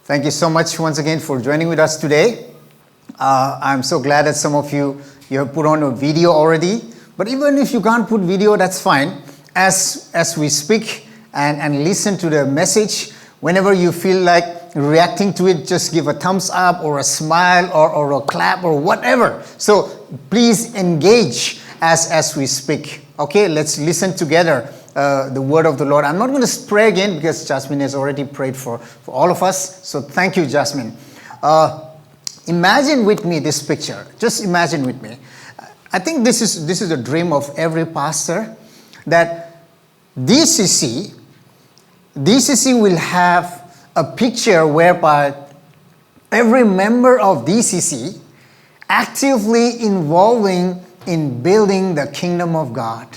Thank you so much once again for joining with us today. I'm so glad that some of you have put on a video already. But even if you can't put video, that's fine. As we speak and listen to the message, whenever you feel like reacting to it, just give a thumbs up or a smile or a clap or whatever. So please engage as we speak. Okay, let's listen together the word of the Lord. I'm not going to pray again because Jasmine has already prayed for all of us. So thank you, Jasmine. Imagine with me this picture. Just imagine with me. I think this is a dream of every pastor, that DCC will have a picture whereby every member of DCC actively involving in building the kingdom of God.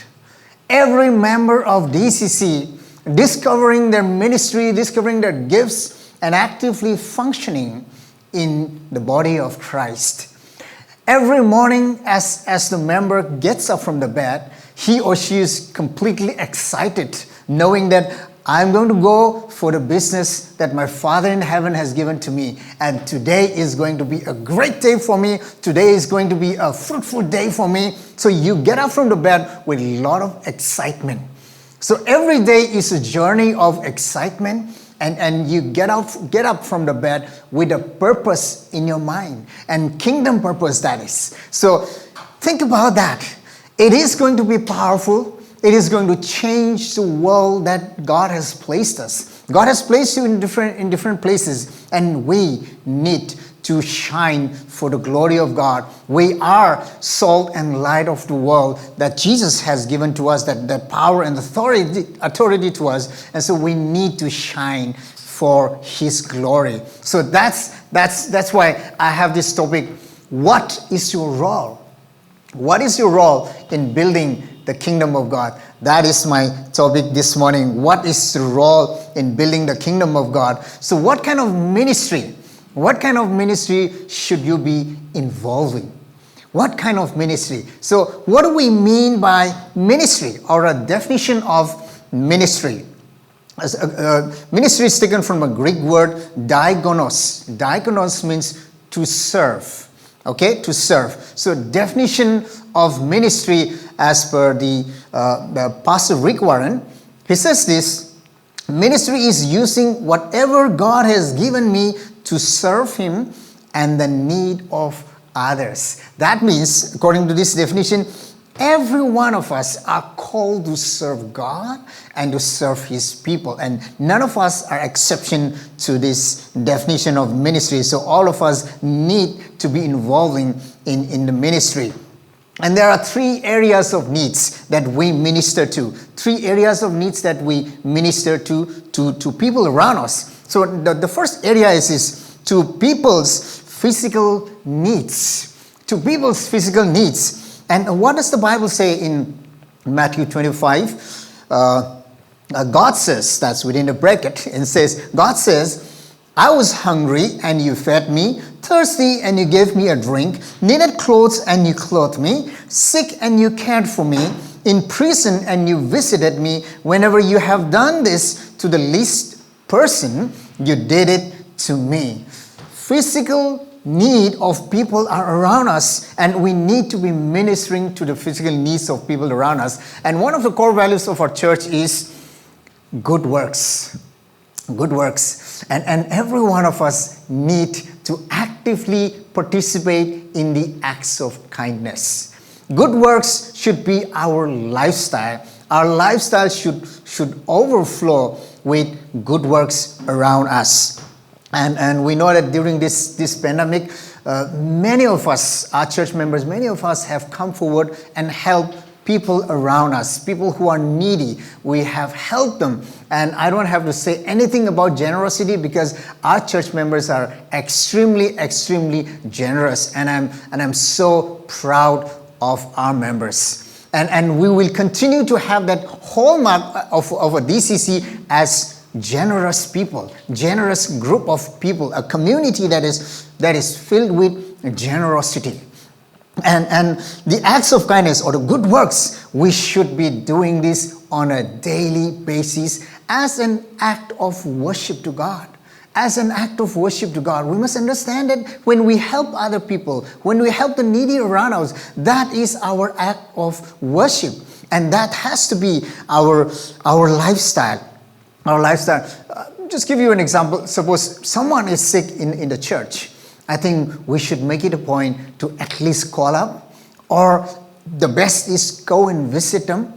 Every member of DCC discovering their ministry, discovering their gifts, and actively functioning in the body of Christ. Every morning as the member gets up from the bed, he or she is completely excited, knowing that I'm going to go for the business that my Father in heaven has given to me. And today is going to be a great day for me. Today is going to be a fruitful day for me. So you get up from the bed with a lot of excitement. So every day is a journey of excitement. And you get up from the bed with a purpose in your mind. And kingdom purpose, that is. So think about that. It is going to be powerful. It is going to change the world that God has placed us. God has placed you in different places, and we need to shine for the glory of God. We are salt and light of the world that Jesus has given to us, that power and authority to us, and so we need to shine for His glory. So that's why I have this topic. What is your role? What is your role in building the kingdom of God? That is my topic this morning. What is the role in building the kingdom of God? So what kind of ministry should you be involving? What kind of ministry? So what do we mean by ministry, or a definition of ministry? Ministry is taken from a Greek word diakonos. Diakonos means to serve. Okay, to serve. So definition of ministry as per the Pastor Rick Warren, he says this: ministry is using whatever God has given me to serve Him and the need of others. That means, according to this definition, every one of us are called to serve God and to serve His people. And none of us are exception to this definition of ministry. So all of us need to be involving in the ministry. And there are three areas of needs that we minister to. Three areas of needs that we minister to people around us. So the first area is to people's physical needs. To people's physical needs. And what does the Bible say in Matthew 25? God says, that's within the bracket, and says, God says, I was hungry and you fed me, thirsty and you gave me a drink, needed clothes and you clothed me, sick and you cared for me, in prison and you visited me. Whenever you have done this to the least person, you did it to me. Physical need of people are around us, and we need to be ministering to the physical needs of people around us. And one of the core values of our church is good works. Good works. And every one of us need to actively participate in the acts of kindness. Good works should be our lifestyle. Our lifestyle should overflow with good works around us. And we know that during this pandemic, many of us, our church members, many of us have come forward and helped people around us, people who are needy. We have helped them. And I don't have to say anything about generosity because our church members are extremely, extremely generous. And I'm so proud of our members. And we will continue to have that hallmark of a DCC as generous people, generous group of people, a community that is filled with generosity. And the acts of kindness or the good works, we should be doing this on a daily basis as an act of worship to God, as an act of worship to God. We must understand that when we help other people, when we help the needy around us, that is our act of worship. And that has to be our lifestyle. Our lifestyle. Just give you an example. Suppose someone is sick in the church. I think we should make it a point to at least call up, or the best is go and visit them.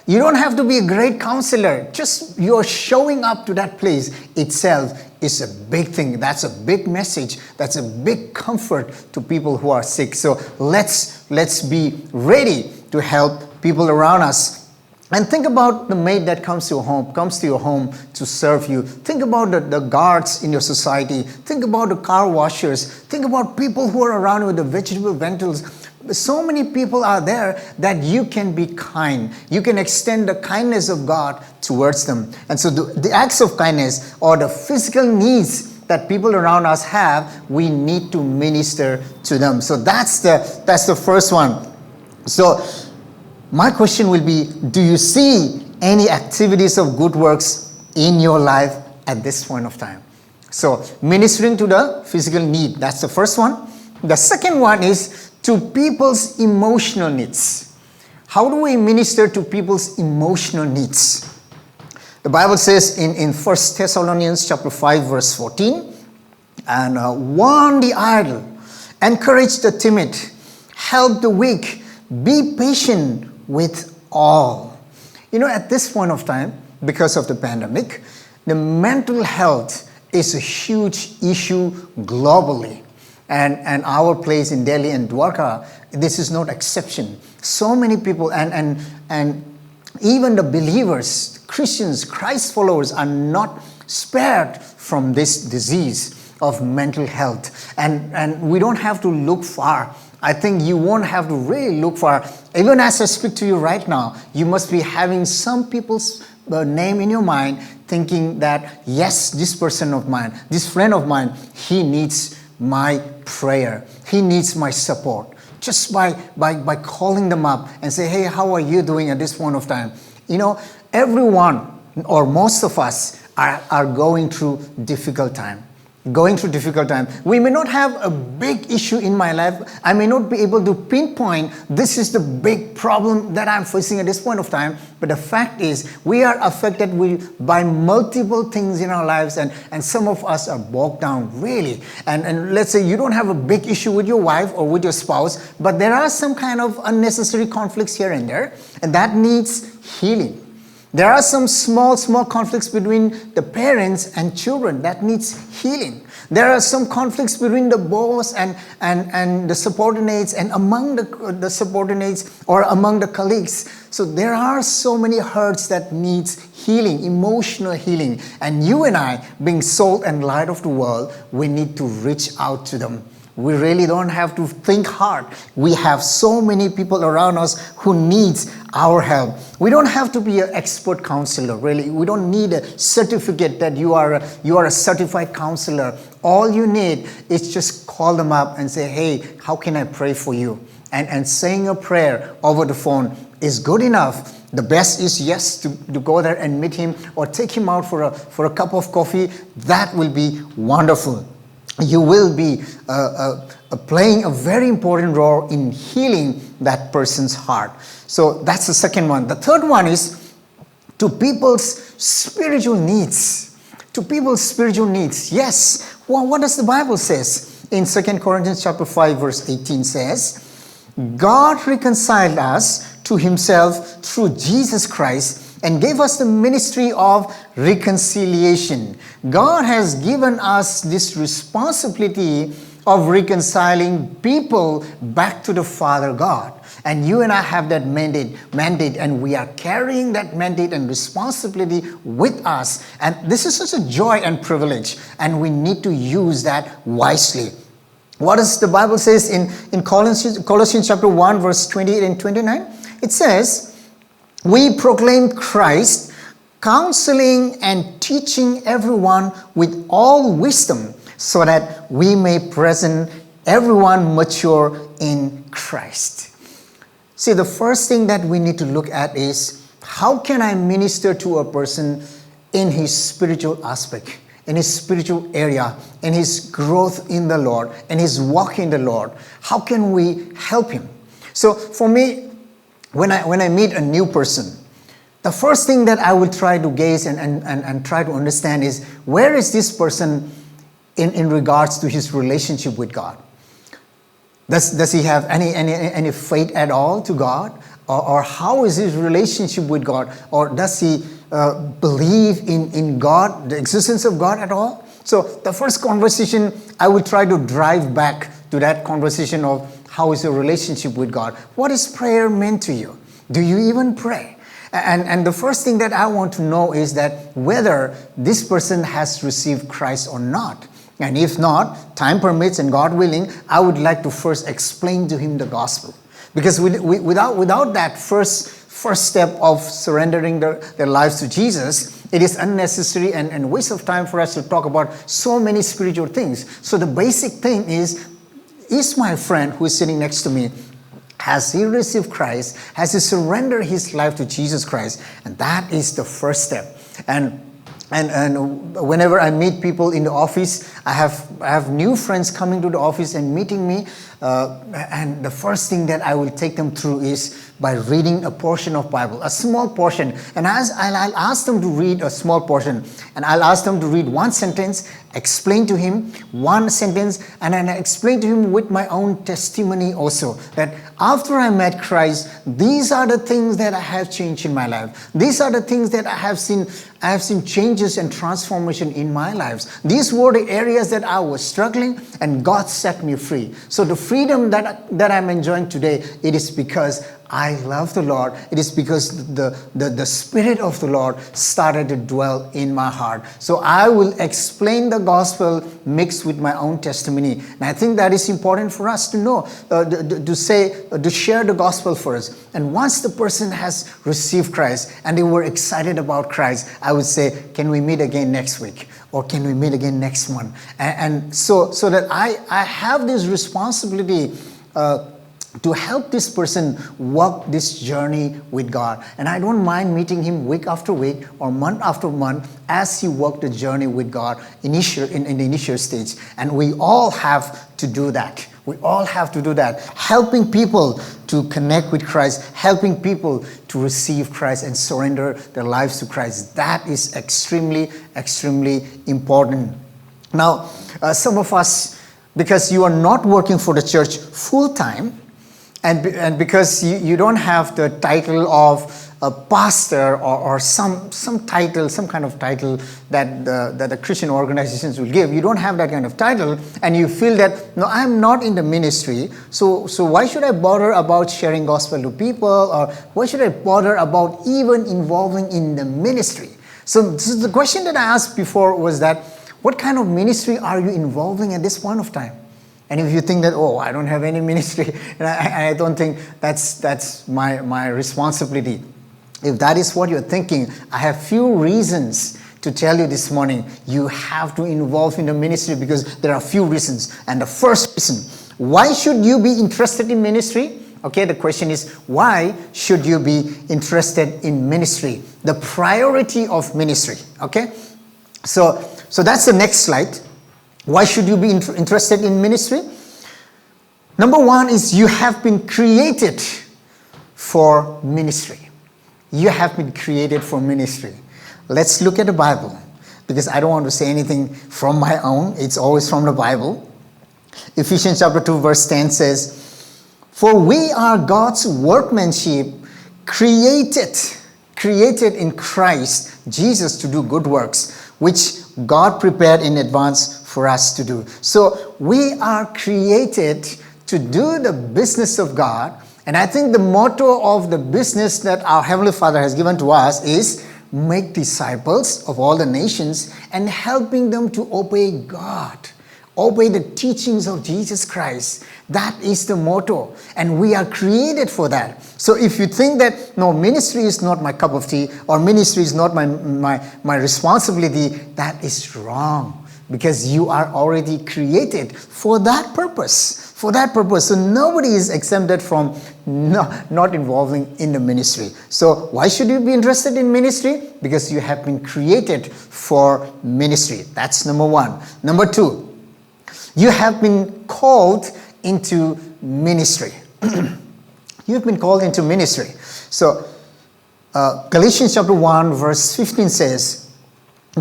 You don't have to be a great counselor. Just you're showing up to that place itself is a big thing. That's a big message. That's a big comfort to people who are sick. So let's be ready to help people around us. And think about the maid that comes to your home to serve you. Think about the guards in your society. Think about the car washers. Think about people who are around with the vegetable vendors. So many people are there that you can be kind. You can extend the kindness of God towards them. And so the acts of kindness or the physical needs that people around us have, we need to minister to them. So that's the first one. So my question will be, do you see any activities of good works in your life at this point of time? So ministering to the physical need, that's the first one. The second one is to people's emotional needs. How do we minister to people's emotional needs? The Bible says in 1 Thessalonians chapter 5 verse 14, and warn the idle, encourage the timid, help the weak, be patient with all. You know, at this point of time, because of the pandemic, the mental health is a huge issue globally. And our place in Delhi and Dwarka, this is not exception. So many people and even the believers, Christians, Christ followers are not spared from this disease of mental health. And we don't have to look far. I think you won't have to really look far. Even as I speak to you right now, you must be having some people's name in your mind, thinking that, yes, this person of mine, this friend of mine, he needs my prayer. He needs my support. Just by calling them up and say, hey, how are you doing at this point of time? You know, everyone or most of us are going through difficult time. We may not have a big issue in my life. I may not be able to pinpoint this is the big problem that I'm facing at this point of time. But the fact is we are affected by multiple things in our lives, and some of us are bogged down really. And let's say you don't have a big issue with your wife or with your spouse, but there are some kind of unnecessary conflicts here and there, and that needs healing. There are some small conflicts between the parents and children that needs healing. There are some conflicts between the boss and the subordinates, and among the subordinates or among the colleagues. So there are so many hurts that needs healing, emotional healing. And you and I, being salt and light of the world, we need to reach out to them. We really don't have to think hard. We have so many people around us who needs our help. We don't have to be an expert counselor, really. We don't need a certificate that you are a certified counselor. All you need is just call them up and say, hey, how can I pray for you? And saying a prayer over the phone is good enough. The best is, yes, to go there and meet him or take him out for a cup of coffee. That will be wonderful. You will be playing a very important role in healing that person's heart. So that's the second one. The third one is to people's spiritual needs. To people's spiritual needs. Yes. Well, what does the Bible says? In 2 Corinthians chapter 5 verse 18 says, God reconciled us to himself through Jesus Christ and gave us the ministry of reconciliation. God has given us this responsibility of reconciling people back to the Father God. And you and I have that mandate, and we are carrying that mandate and responsibility with us. And this is such a joy and privilege, and we need to use that wisely. What does the Bible says in Colossians chapter 1 verse 28 and 29? It says, we proclaim Christ, counseling and teaching everyone with all wisdom, so that we may present everyone mature in Christ. See, the first thing that we need to look at is, how can I minister to a person in his spiritual aspect, in his spiritual area, in his growth in the Lord, in his walk in the Lord? How can we help him? So for me, when I meet a new person, the first thing that I will try to gaze and try to understand is, where is this person in regards to his relationship with God? Does he have any faith at all to God? Or how is his relationship with God? Or does he believe in God, the existence of God at all? So the first conversation, I will try to drive back to that conversation of, how is your relationship with God? What is prayer meant to you? Do you even pray? And the first thing that I want to know is that whether this person has received Christ or not. And if not, time permits and God willing, I would like to first explain to him the gospel. Because without that first step of surrendering their lives to Jesus, it is unnecessary and waste of time for us to talk about so many spiritual things. So the basic thing is my friend who is sitting next to me, has he received Christ? Has he surrendered his life to Jesus Christ? And that is the first step. And whenever I meet people in the office, I have new friends coming to the office and meeting me. And the first thing that I will take them through is by reading a portion of Bible, a small portion. And I'll ask them to read a small portion. And I'll ask them to read one sentence, explain to him one sentence, and then I explain to him with my own testimony also, that after I met Christ, these are the things that I have changed in my life. These are the things that I have seen changes and transformation in my lives. These were the areas that I was struggling, and God set me free. So the freedom that I'm enjoying today, it is because I love the Lord. It is because the Spirit of the Lord started to dwell in my heart. So I will explain the gospel mixed with my own testimony. And I think that is important for us to know, to share the gospel for us. And once the person has received Christ and they were excited about Christ, I would say, can we meet again next week? Or can we meet again next month? And so that I have this responsibility to help this person walk this journey with God. And I don't mind meeting him week after week or month after month as he walked the journey with God in the initial stage. And we all have to do that. We all have to do that. Helping people to connect with Christ, helping people to receive Christ and surrender their lives to Christ. That is extremely, extremely important. Now, some of us, because you are not working for the church full time, and because you don't have the title of a pastor or some title, some kind of title that the Christian organizations will give, you don't have that kind of title, and you feel that, no, I'm not in the ministry, so why should I bother about sharing gospel to people, or why should I bother about even involving in the ministry? So this is the question that I asked before was that, what kind of ministry are you involving at this point of time? And if you think that, oh, I don't have any ministry, and I don't think that's my responsibility. If that is what you're thinking, I have few reasons to tell you this morning. You have to involve in the ministry because there are few reasons. And the first reason, why should you be interested in ministry? Okay, the question is, why should you be interested in ministry? The priority of ministry. Okay, so that's the next slide. Why should you be interested in ministry? Number one is you have been created for ministry. You have been created for ministry. Let's look at the Bible, because I don't want to say anything from my own. It's always from the Bible. Ephesians chapter 2 verse 10 says, "For we are God's workmanship, created in Christ Jesus to do good works, which God prepared in advance for us to do." So we are created to do the business of God. And I think the motto of the business that our Heavenly Father has given to us is make disciples of all the nations and helping them to obey God, obey the teachings of Jesus Christ. That is the motto, and we are created for that. So if you think that, no, ministry is not my cup of tea, or ministry is not my responsibility, that is wrong, because you are already created for that purpose. For that purpose. So nobody is exempted from not involving in the ministry. So why should you be interested in ministry? Because you have been created for ministry. That's number one. Number two, you have been called into ministry. You've been called into ministry. So Galatians chapter 1 verse 15 says,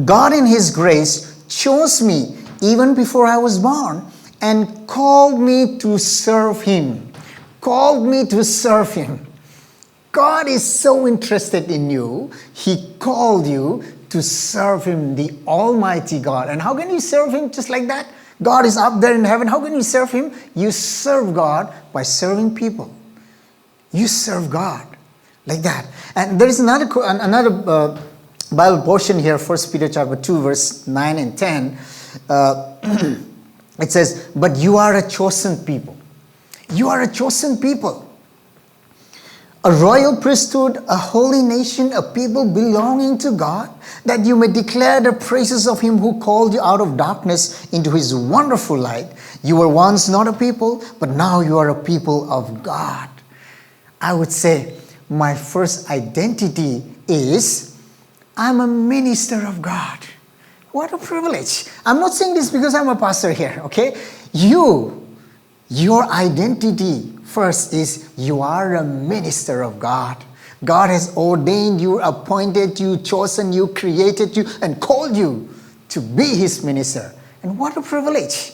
God in his grace chose me even before I was born and called me to serve him. Called me to serve him. God is so interested in you. He called you to serve him, the Almighty God. And how can you serve him just like that? God is up there in heaven. How can you serve him? You serve God by serving people. You serve God like that. And there is another Bible portion here, 1 Peter chapter 2, verse 9 and 10. It says, but you are a chosen people. You are a chosen people. A royal priesthood, a holy nation, a people belonging to God, that you may declare the praises of him who called you out of darkness into his wonderful light. You were once not a people, but now you are a people of God. I would say my first identity is I'm a minister of God. What a privilege. I'm not saying this because I'm a pastor here, okay? Your identity first is you are a minister of God. God has ordained you, appointed you, chosen you, created you, and called you to be his minister. And what a privilege.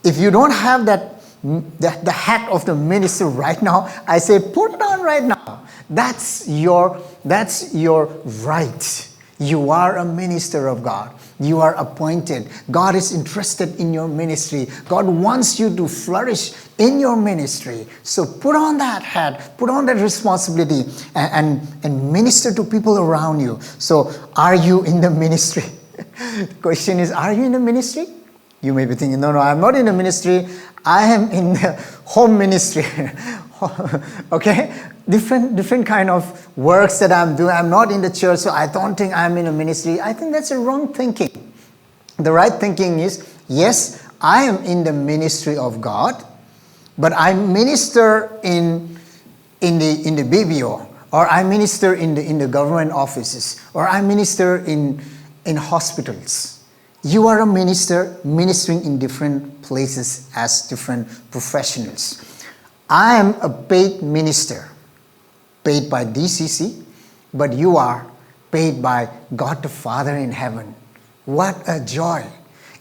If you don't have the hat of the minister right now, I say put it on right now. That's your right. You are a minister of God. You are appointed. God is interested in your ministry. God wants you to flourish in your ministry. So put on that hat, put on that responsibility, and minister to people around you. So are you in the ministry? The question is, are you in the ministry? You may be thinking, no, I'm not in the ministry. I am in the home ministry. Okay? Different kind of works that I'm doing. I'm not in the church, so I don't think I'm in a ministry. I think that's a wrong thinking. The right thinking is, yes, I am in the ministry of God, but I minister in the BBO, or I minister in the government offices, or I minister in hospitals. You are a minister ministering in different places as different professionals. I am a paid minister, paid by DCC, but you are paid by God the Father in heaven. What a joy.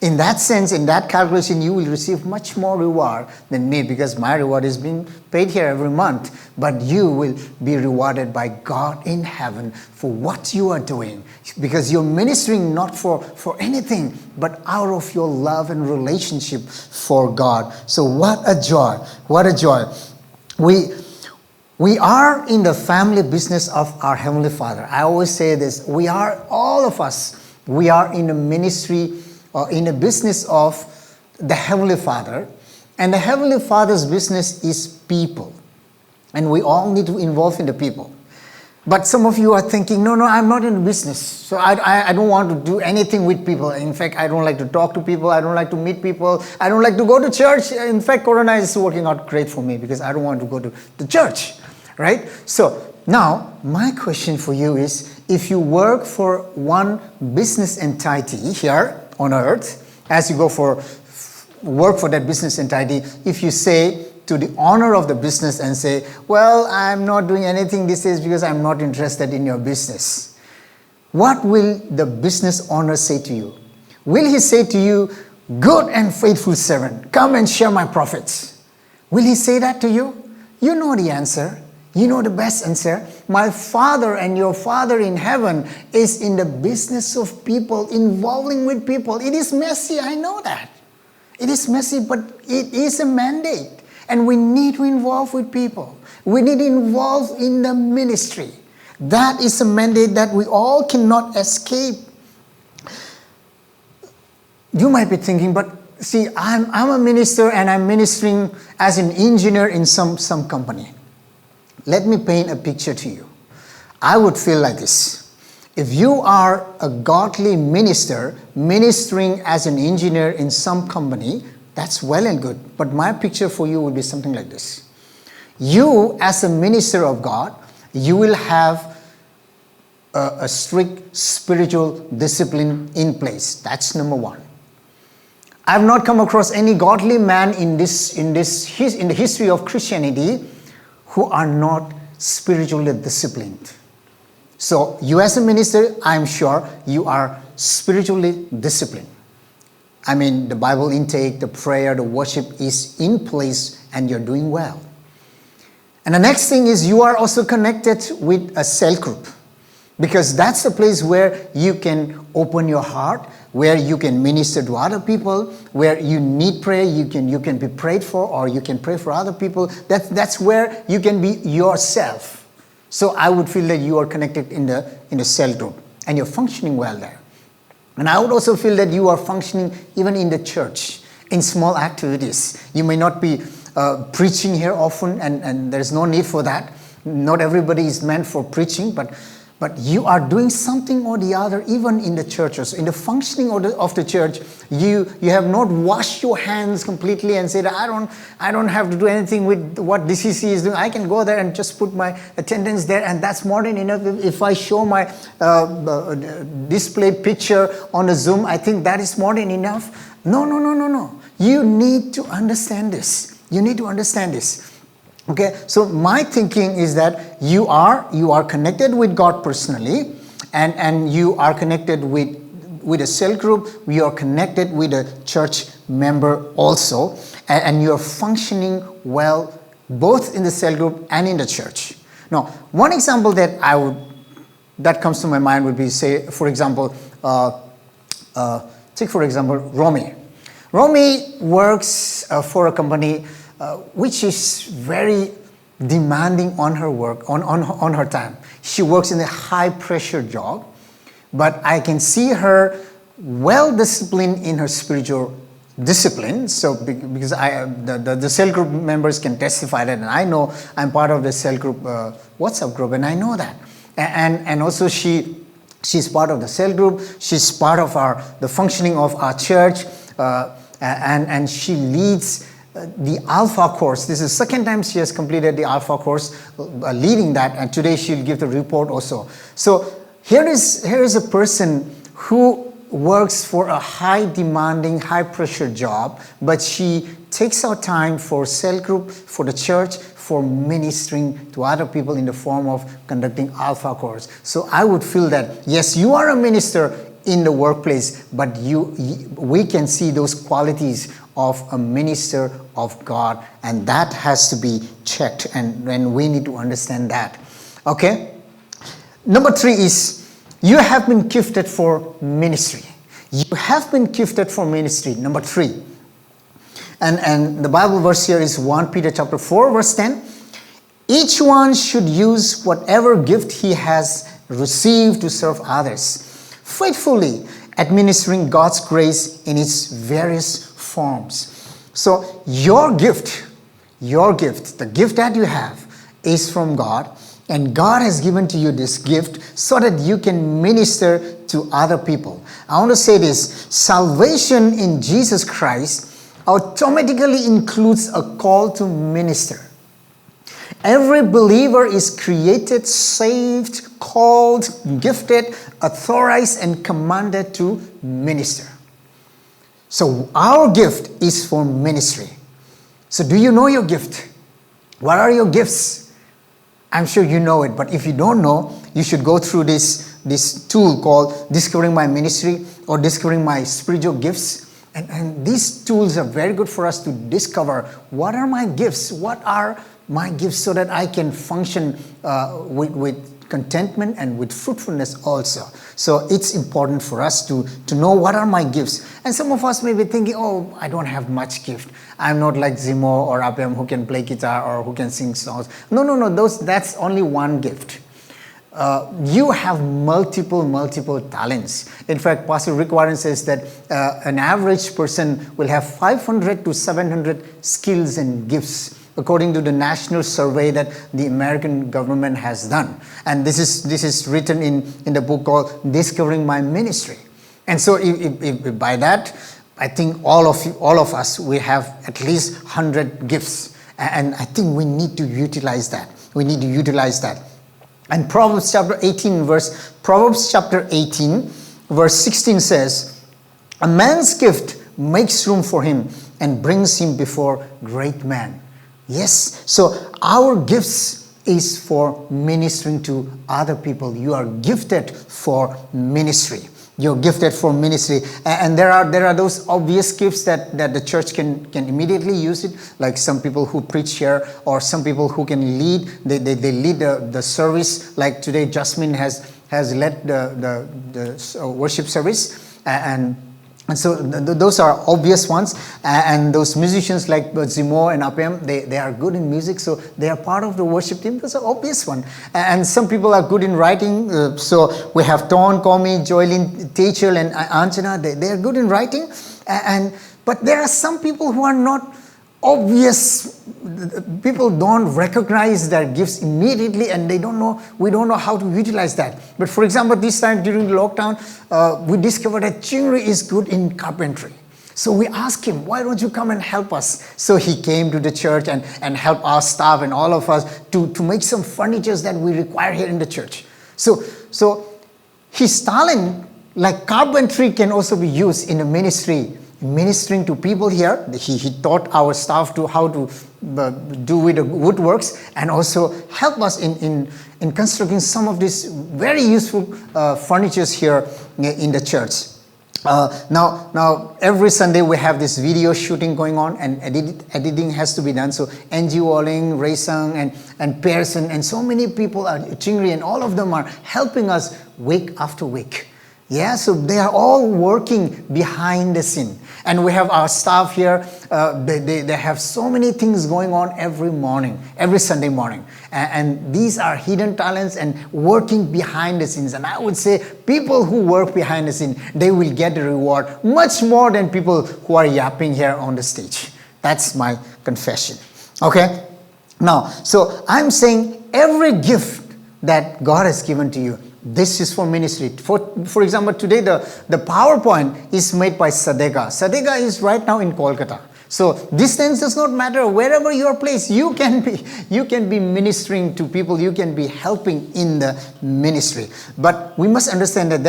In that sense, in that calculation, you will receive much more reward than me, because my reward is being paid here every month. But you will be rewarded by God in heaven for what you are doing, because you're ministering not for anything, but out of your love and relationship for God. So what a joy. What a joy. We are in the family business of our Heavenly Father. I always say this. We are, all of us, we are in the ministry or in the business of the Heavenly Father. And the Heavenly Father's business is people. And we all need to involve in the people. But some of you are thinking, no, I'm not in the business. So I don't want to do anything with people. In fact, I don't like to talk to people. I don't like to meet people. I don't like to go to church. In fact, Corona is working out great for me because I don't want to go to the church. Right? So now, my question for you is, if you work for one business entity here on earth, as you go for work for that business entity, if you say to the owner of the business and say, well, I'm not doing anything these days because I'm not interested in your business, what will the business owner say to you? Will he say to you, good and faithful servant, come and share my profits? Will he say that to you? You know the answer. You know the best answer. My Father and your Father in heaven is in the business of people, involving with people. It is messy, I know that. It is messy, but it is a mandate. And we need to involve with people. We need to involve in the ministry. That is a mandate that we all cannot escape. You might be thinking, but see, I'm a minister and I'm ministering as an engineer in some company. Let me paint a picture to you. I would feel like this. If you are a godly minister ministering as an engineer in some company, that's well and good. But my picture for you would be something like this. You, as a minister of God, you will have a strict spiritual discipline in place. That's number one. I have not come across any godly man in the history of Christianity who are not spiritually disciplined. So you as a minister, I'm sure you are spiritually disciplined. I mean, the Bible intake, the prayer, the worship is in place and you're doing well. And the next thing is you are also connected with a cell group, because that's the place where you can open your heart, where you can minister to other people, where you need prayer, you can be prayed for, or you can pray for other people. That's where you can be yourself. So I would feel that you are connected in the cell group and you're functioning well there. And I would also feel that you are functioning even in the church, in small activities. You may not be preaching here often, and there's no need for that. Not everybody is meant for preaching, but you are doing something or the other, even in the churches. In the functioning of the church, you have not washed your hands completely and said, I don't have to do anything with what DCC is doing. I can go there and just put my attendance there, and that's more than enough. If I show my display picture on the Zoom, I think that is more than enough. No. You need to understand this. You need to understand this. Okay, so my thinking is that you are connected with God personally, and you are connected with a cell group. You are connected with a church member also, and you are functioning well both in the cell group and in the church. Now, one example that comes to my mind would be, say, for example, take for example Romy. Romy works for a company which is very demanding on her work, on her time. She works in a high pressure job, but I can see her well disciplined in her spiritual discipline. So because the cell group members can testify that, and I know I'm part of the cell group WhatsApp group, and I know that. And also she's part of the cell group. She's part of the functioning of our church, and she leads the Alpha course. This is the second time she has completed the Alpha course, leading that, and today she'll give the report also. So here is a person who works for a high demanding, high pressure job, but she takes out time for cell group, for the church, for ministering to other people in the form of conducting Alpha course. So I would feel that, yes, you are a minister in the workplace, but we can see those qualities of a minister of God, and that has to be checked, and we need to understand that. Okay? Number 3 is you have been gifted for ministry. You have been gifted for ministry. Number 3. And the Bible verse here is 1 Peter chapter 4 verse 10. Each one should use whatever gift he has received to serve others, faithfully administering God's grace in its various forms. So your gift, the gift that you have is from God, and God has given to you this gift so that you can minister to other people. I want to say this: salvation in Jesus Christ automatically includes a call to minister. Every believer is created, saved, called, gifted, authorized, and commanded to minister. So our gift is for ministry. So do you know your gift? What are your gifts? I'm sure you know it, but if you don't know, you should go through this tool called Discovering My Ministry or Discovering My Spiritual Gifts. And these tools are very good for us to discover what are my gifts, what are my gifts, so that I can function with contentment and with fruitfulness also. So it's important for us to know what are my gifts. And some of us may be thinking, oh, I don't have much gift. I'm not like Zimo or Apem who can play guitar or who can sing songs. No, that's only one gift. You have multiple talents. In fact, Pastor Rick Warren says that an average person will have 500 to 700 skills and gifts, according to the national survey that the American government has done. And this is written in the book called Discovering My Ministry. And so if by that, I think all of us, we have at least 100 gifts. And I think we need to utilize that. We need to utilize that. And Proverbs chapter 18 verse 16 says, a man's gift makes room for him and brings him before great men. Yes, so our gifts is for ministering to other people. You are gifted for ministry. You're gifted for ministry. And there are those obvious gifts that the church can immediately use it, like some people who preach here, or some people who can lead. They lead the service, like today Jasmine has led the worship service. And so those are obvious ones. And those musicians like Zimo and Apem, they are good in music, so they are part of the worship team. Those are obvious ones. And some people are good in writing. So we have Ton, Komi, Joylin, Techel, and Anjana. They are good in writing. But there are some people who are not obvious. People don't recognize their gifts immediately, and we don't know how to utilize that. But for example, this time during the lockdown, we discovered that Chingri is good in carpentry. So we asked him, why don't you come and help us? So he came to the church and helped our staff and all of us to make some furnitures that we require here in the church. So his talent, like carpentry, can also be used in the ministry. Ministering to people here, he taught our staff to how to do with the woodworks, and also help us in constructing some of these very useful furnitures here in the church. Now every Sunday we have this video shooting going on, and editing has to be done. So NG Walling, Ray Sang, and Pearson, and so many people are Chingri, and all of them are helping us week after week. Yeah, so they are all working behind the scene. And we have our staff here. They have so many things going on every Sunday morning. And these are hidden talents and working behind the scenes. And I would say people who work behind the scene, they will get the reward much more than people who are yapping here on the stage. That's my confession. Okay? Now, so I'm saying every gift that God has given to you, this is for ministry. For example, today the PowerPoint is made by Sadega. Sadega is right now in Kolkata. So distance does not matter. Wherever you are placed, you can be ministering to people. You can be helping in the ministry. But we must understand that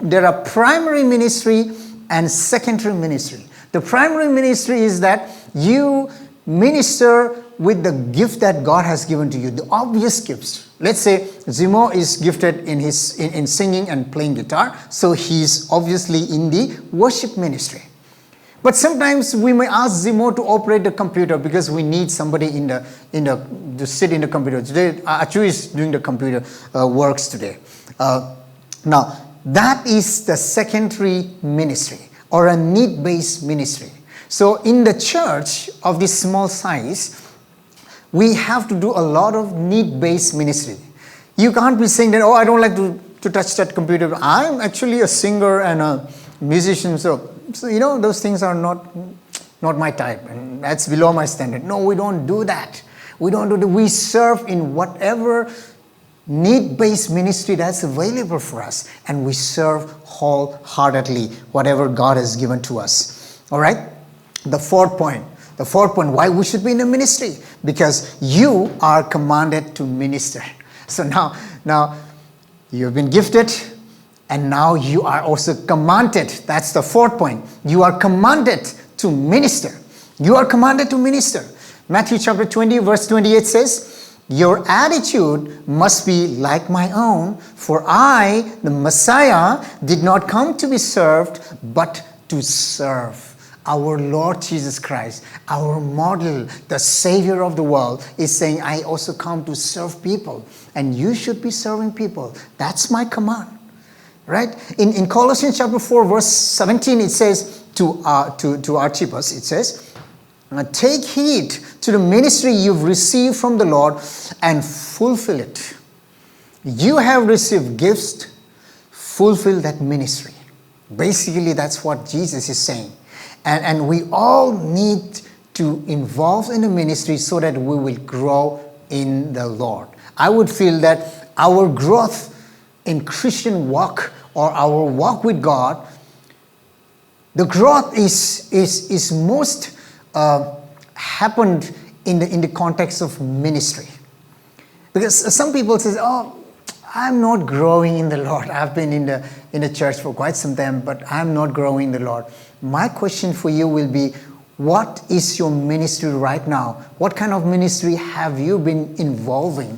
there are primary ministry and secondary ministry. The primary ministry is that you minister with the gift that God has given to you, the obvious gifts. Let's say Zimo is gifted in singing and playing guitar, so he's obviously in the worship ministry. But sometimes we may ask Zimo to operate the computer because we need somebody to sit in the computer. Today, Achu is doing the computer works today. Now, that is the secondary ministry or a need-based ministry. So in the church of this small size, we have to do a lot of need-based ministry. You can't be saying that, oh, I don't like to touch that computer. I'm actually a singer and a musician, so those things are not my type, and that's below my standard. No, we don't do that. We serve in whatever need-based ministry that's available for us, and we serve wholeheartedly whatever God has given to us. All right? The fourth point, why we should be in the ministry? Because you are commanded to minister. So now you've been gifted, and now you are also commanded. That's the fourth point. You are commanded to minister. You are commanded to minister. Matthew chapter 20 verse 28 says, your attitude must be like my own, for I, the Messiah, did not come to be served, but to serve. Our Lord Jesus Christ, our model, the Savior of the world, is saying, I also come to serve people, and you should be serving people. That's my command, right? In Colossians chapter 4, verse 17, it says to Archippus, it says, take heed to the ministry you've received from the Lord and fulfill it. You have received gifts, fulfill that ministry. Basically, that's what Jesus is saying. And we all need to involve in the ministry so that we will grow in the Lord. I would feel that our growth in Christian walk or our walk with God, the growth is most happened in the context of ministry. Because some people say, oh, I'm not growing in the Lord. I've been in the church for quite some time, but I'm not growing in the Lord. My question for you will be, what is your ministry right now? What kind of ministry have you been involving?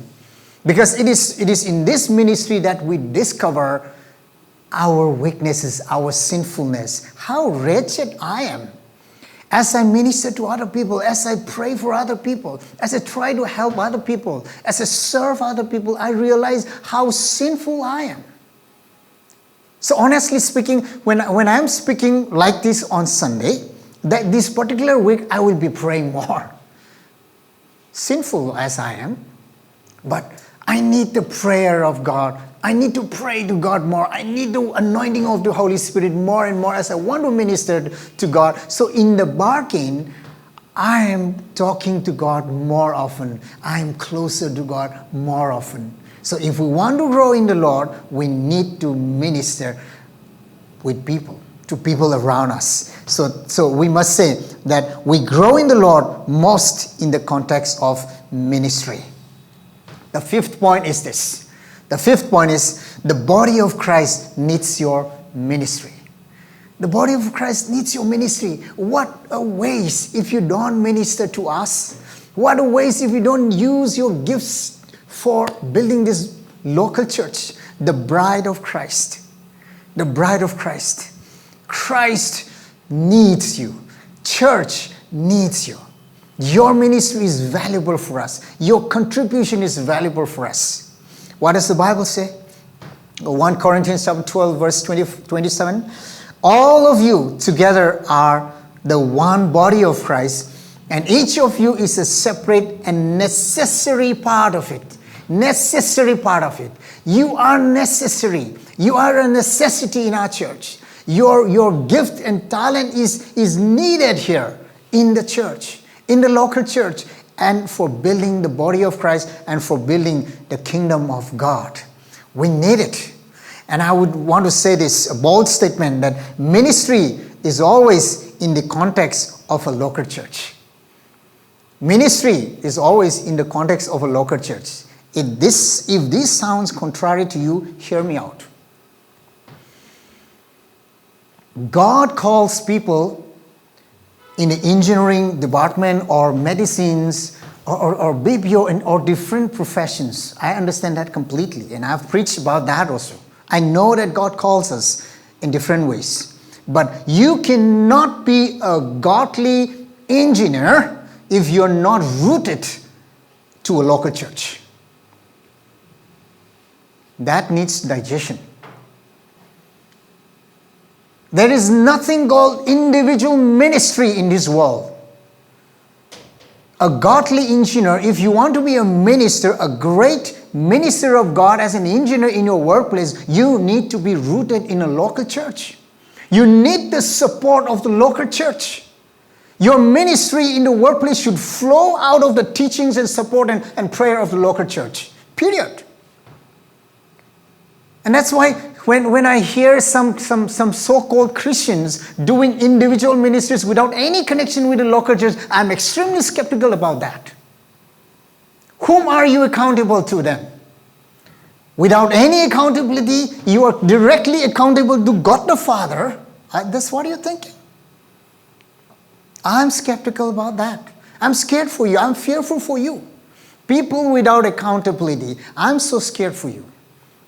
Because it is in this ministry that we discover our weaknesses, our sinfulness, how wretched I am. As I minister to other people, as I pray for other people, as I try to help other people, as I serve other people, I realize how sinful I am. So honestly speaking, when I'm speaking like this on Sunday, that this particular week I will be praying more. Sinful as I am, but I need the prayer of God. I need to pray to God more. I need the anointing of the Holy Spirit more and more as I want to minister to God. So in the bargain, I am talking to God more often. I am closer to God more often. So if we want to grow in the Lord, we need to minister with people, to people around us. So we must say that we grow in the Lord most in the context of ministry. The fifth point is this. The fifth point is the body of Christ needs your ministry. The body of Christ needs your ministry. What a waste if you don't minister to us. What a waste if you don't use your gifts for building this local church. The bride of Christ. The bride of Christ. Christ needs you. Church needs you. Your ministry is valuable for us. Your contribution is valuable for us. What does the Bible say? 1 Corinthians chapter 12 verse 27. All of you together are the one body of Christ, and each of you is a separate and necessary part of it. Necessary part of it. You are necessary. You are a necessity in our church. Your gift and talent is needed here in the church, in the local church, and for building the body of Christ and for building the kingdom of God. We need it. And I would want to say this, a bold statement, that ministry is always in the context of a local church. Ministry is always in the context of a local church. If this sounds contrary to you, hear me out. God calls people in the engineering department or medicines or BPO or different professions. I understand that completely, and I've preached about that also. I know that God calls us in different ways. But you cannot be a godly engineer if you're not rooted to a local church. That needs digestion. There is nothing called individual ministry in this world. A godly engineer, if you want to be a minister, a great minister of God as an engineer in your workplace, you need to be rooted in a local church. You need the support of the local church. Your ministry in the workplace should flow out of the teachings and support and prayer of the local church. Period. And that's why when I hear some so-called Christians doing individual ministries without any connection with the local church, I'm extremely skeptical about that. Whom are you accountable to then? Without any accountability, you are directly accountable to God the Father. That's what you're thinking. I'm skeptical about that. I'm scared for you. I'm fearful for you. People without accountability, I'm so scared for you.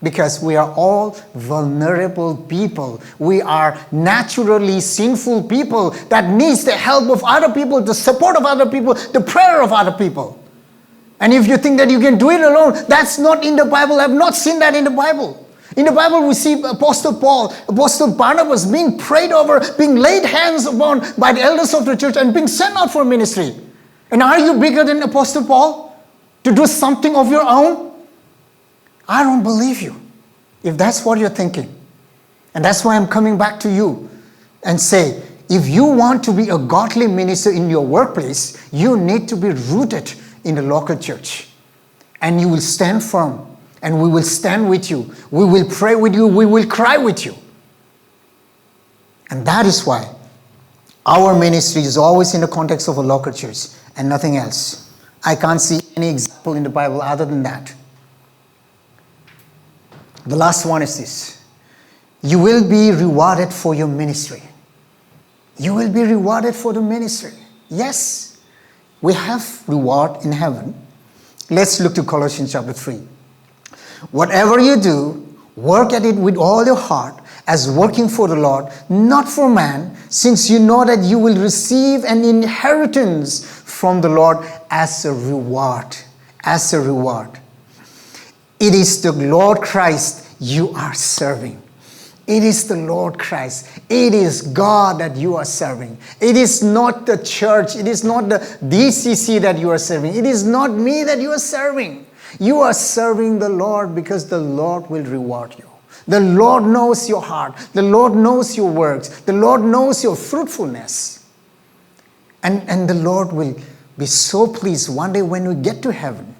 Because we are all vulnerable people. We are naturally sinful people that needs the help of other people, the support of other people, the prayer of other people. And if you think that you can do it alone, that's not in the Bible. I've not seen that in the Bible. In the Bible, we see Apostle Paul, Apostle Barnabas being prayed over, being laid hands upon by the elders of the church and being sent out for ministry. And are you bigger than Apostle Paul to do something of your own? I don't believe you, if that's what you're thinking. And that's why I'm coming back to you and say, if you want to be a godly minister in your workplace, you need to be rooted in the local church. And you will stand firm, and we will stand with you. We will pray with you. We will cry with you. And that is why our ministry is always in the context of a local church and nothing else. I can't see any example in the Bible other than that. The last one is this. You will be rewarded for your ministry. You will be rewarded for the ministry. Yes, we have reward in heaven. Let's look to Colossians chapter 3. Whatever you do, work at it with all your heart, as working for the Lord, not for man, since you know that you will receive an inheritance from the Lord as a reward. As a reward. It is the Lord Christ you are serving. It is the Lord Christ. It is God that you are serving. It is not the church. It is not the DCC that you are serving. It is not me that you are serving. You are serving the Lord because the Lord will reward you. The Lord knows your heart. The Lord knows your works. The Lord knows your fruitfulness. And the Lord will be so pleased one day when we get to heaven.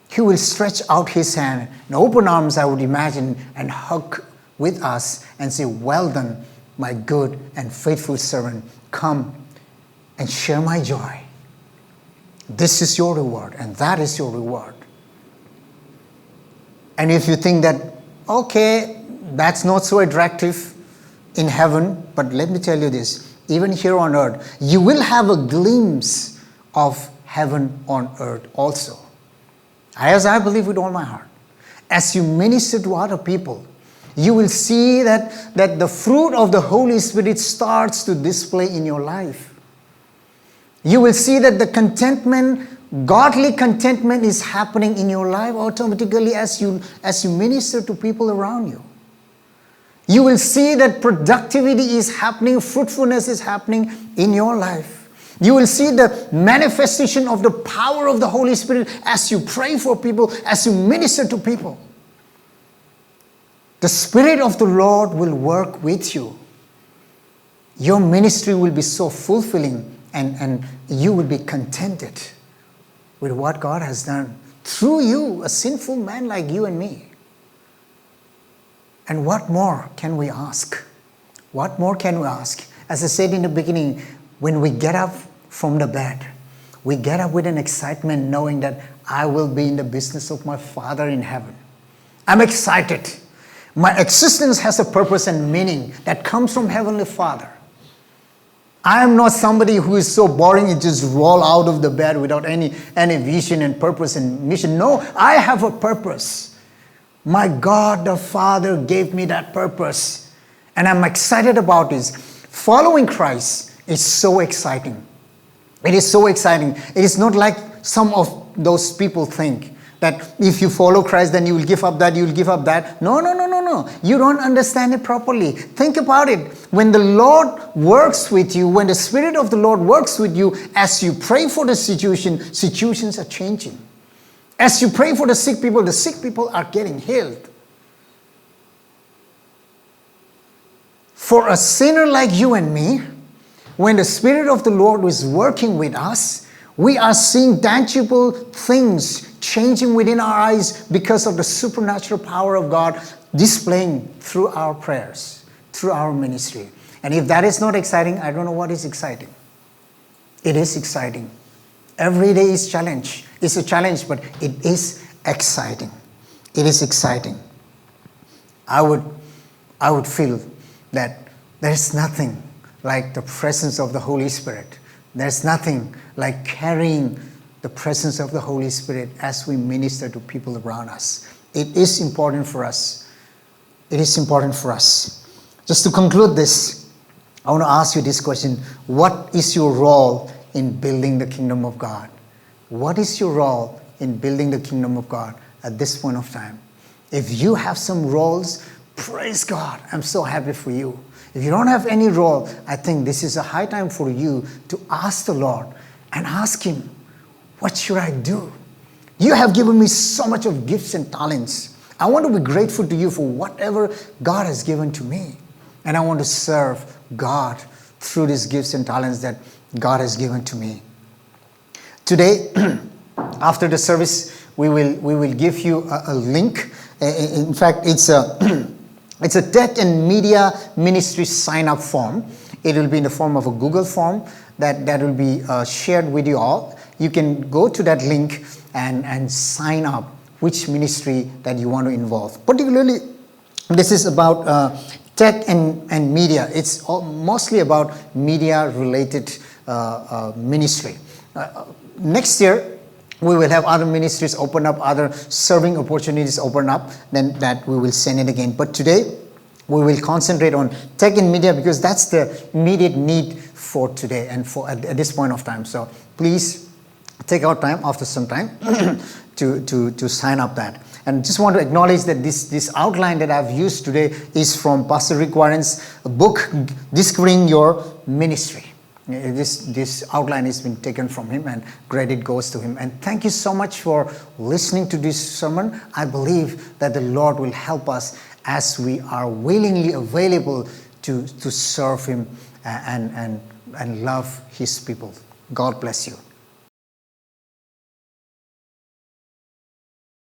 He will stretch out his hand in open arms, I would imagine, and hug with us and say, well done, my good and faithful servant. Come and share my joy. This is your reward, and that is your reward. And if you think that, okay, that's not so attractive in heaven, but let me tell you this, even here on earth, you will have a glimpse of heaven on earth also. As I believe with all my heart. As you minister to other people, you will see that the fruit of the Holy Spirit starts to display in your life. You will see that the contentment, godly contentment is happening in your life automatically as you minister to people around you. You will see that productivity is happening, fruitfulness is happening in your life. You will see the manifestation of the power of the Holy Spirit as you pray for people, as you minister to people. The Spirit of the Lord will work with you. Your ministry will be so fulfilling and you will be contented with what God has done through you, a sinful man like you and me. And what more can we ask? What more can we ask? As I said in the beginning, when we get up from the bed, we get up with an excitement knowing that I will be in the business of my Father in heaven. I'm excited. My existence has a purpose and meaning that comes from Heavenly Father. I am not somebody who is so boring and just roll out of the bed without any vision and purpose and mission. No, I have a purpose. My God the Father gave me that purpose. And I'm excited about this. Following Christ is so exciting. It is so exciting. It is not like some of those people think that if you follow Christ, then you will give up that, you will give up that. No. You don't understand it properly. Think about it. When the Lord works with you, when the Spirit of the Lord works with you, as you pray for the situation, situations are changing. As you pray for the sick people are getting healed. For a sinner like you and me, when the Spirit of the Lord is working with us, we are seeing tangible things changing within our eyes because of the supernatural power of God displaying through our prayers, through our ministry. And if that is not exciting, I don't know what is exciting. It is exciting. Every day is challenge. It's a challenge, but it is exciting. It is exciting. I would feel that there's nothing like the presence of the Holy Spirit. There's nothing like carrying the presence of the Holy Spirit as we minister to people around us. It is important for us. It is important for us. Just to conclude this, I want to ask you this question. What is your role in building the kingdom of God? What is your role in building the kingdom of God at this point of time? If you have some roles, praise God. I'm so happy for you. If you don't have any role, I think this is a high time for you to ask the Lord and ask Him, what should I do? You have given me so much of gifts and talents. I want to be grateful to you for whatever God has given to me. And I want to serve God through these gifts and talents that God has given to me. Today, after the service, we will give you a link. In fact, it's a tech and media ministry sign-up form. It will be in the form of a Google form that will be shared with you all. you can go to that link and sign up which ministry that you want to involve. Particularly, this is about tech and media. It's mostly about media related ministry. Next year, we will have other ministries open up, other serving opportunities open up, then that we will send it again. But today, we will concentrate on tech and media because that's the immediate need for today and for at this point of time. So please take out time after some time to sign up that. And just want to acknowledge that this outline that I've used today is from Pastor Rick Warren's book, Discovering Your Ministry. This outline has been taken from him and credit goes to him. And thank you so much for listening to this sermon. I believe that the Lord will help us as we are willingly available to serve him and love his people. God bless you.